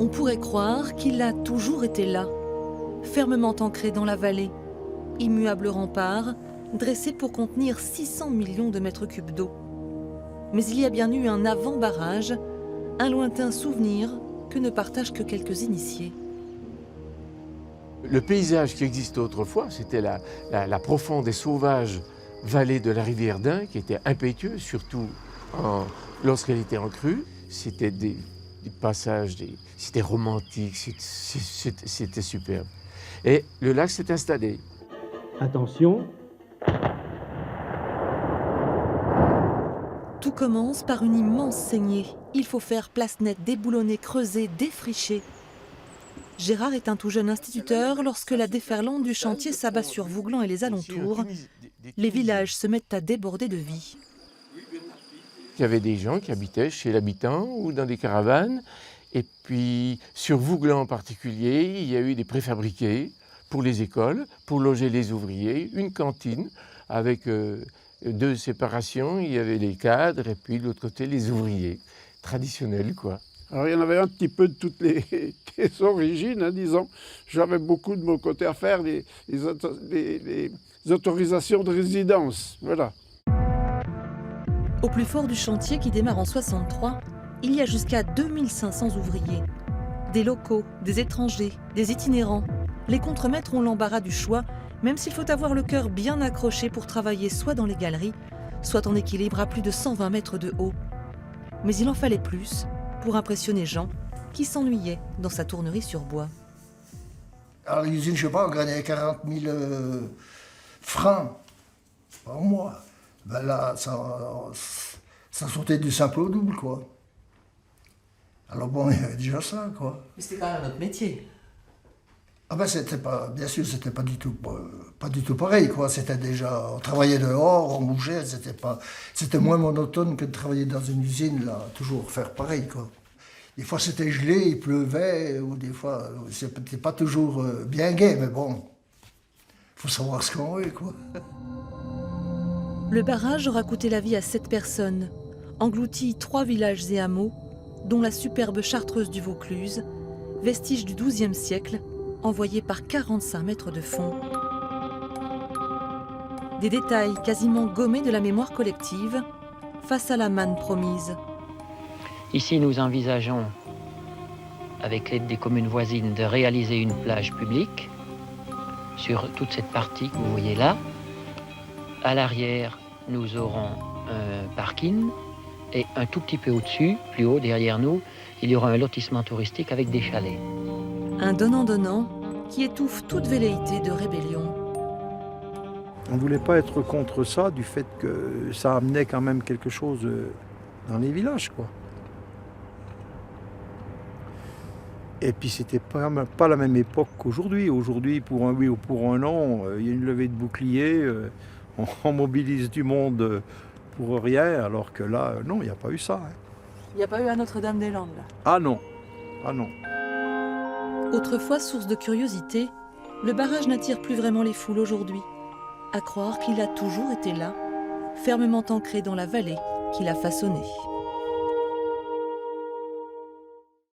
On pourrait croire qu'il a toujours été là, fermement ancré dans la vallée, immuable rempart, dressé pour contenir 600 millions de mètres cubes d'eau. Mais il y a bien eu un avant-barrage, un lointain souvenir que ne partagent que quelques initiés. Le paysage qui existait autrefois, c'était la profonde et sauvage vallée de la rivière d'Ain, qui était impétueuse, surtout lorsqu'elle était en crue. C'était des passages, c'était romantique, c'était superbe. Et le lac s'est installé. Attention. Tout commence par une immense saignée. Il faut faire place nette, déboulonner, creuser, défricher. Gérard est un tout jeune instituteur lorsque la déferlante du chantier s'abat sur Vouglan et les alentours. Les villages se mettent à déborder de vie. Il y avait des gens qui habitaient chez l'habitant ou dans des caravanes. Et puis, sur Vouglan en particulier, il y a eu des préfabriqués pour les écoles, pour loger les ouvriers, une cantine avec 2 séparations. Il y avait les cadres et puis de l'autre côté, les ouvriers. Traditionnels, quoi. Alors il y en avait un petit peu de toutes les origines, hein, disons. J'avais beaucoup de mon côté à faire, les autorisations de résidence, voilà. Au plus fort du chantier qui démarre en 63, il y a jusqu'à 2500 ouvriers. Des locaux, des étrangers, des itinérants. Les contremaîtres ont l'embarras du choix, même s'il faut avoir le cœur bien accroché pour travailler soit dans les galeries, soit en équilibre à plus de 120 mètres de haut. Mais il en fallait plus pour impressionner Jean, qui s'ennuyait dans sa tournerie sur bois. À l'usine, je sais pas, on gagnait 40 000 francs par mois. Ben là, ça sautait du simple au double, quoi. Alors bon, il y avait déjà ça, quoi. Mais c'était quand même notre métier. Ah ben c'était pas, bien sûr, c'était pas du tout pareil, quoi. C'était déjà, on travaillait dehors, on bougeait, c'était moins monotone que de travailler dans une usine, là, toujours faire pareil, quoi. Des fois c'était gelé, il pleuvait, ou des fois, c'était pas toujours bien gai, mais bon, faut savoir ce qu'on veut, quoi. Le barrage aura coûté la vie à 7 personnes, englouti 3 villages et hameaux, dont la superbe chartreuse du Vaucluse, vestige du XIIe siècle, envoyée par 45 mètres de fond. Des détails quasiment gommés de la mémoire collective face à la manne promise. Ici, nous envisageons, avec l'aide des communes voisines, de réaliser une plage publique sur toute cette partie que vous voyez là. À l'arrière, nous aurons un parking et un tout petit peu au-dessus, plus haut, derrière nous, il y aura un lotissement touristique avec des chalets. Un donnant-donnant qui étouffe toute velléité de rébellion. On ne voulait pas être contre ça, du fait que ça amenait quand même quelque chose dans les villages, quoi. Et puis c'était pas la même époque qu'aujourd'hui. Aujourd'hui, pour un oui ou pour un non, il y a une levée de bouclier, on mobilise du monde pour rien, alors que là, non, il n'y a pas eu ça. Hein. Il n'y a pas eu à Notre-Dame-des-Landes, là. Ah non, ah non. Autrefois source de curiosité, le barrage n'attire plus vraiment les foules aujourd'hui. À croire qu'il a toujours été là, fermement ancré dans la vallée qu'il a façonnée.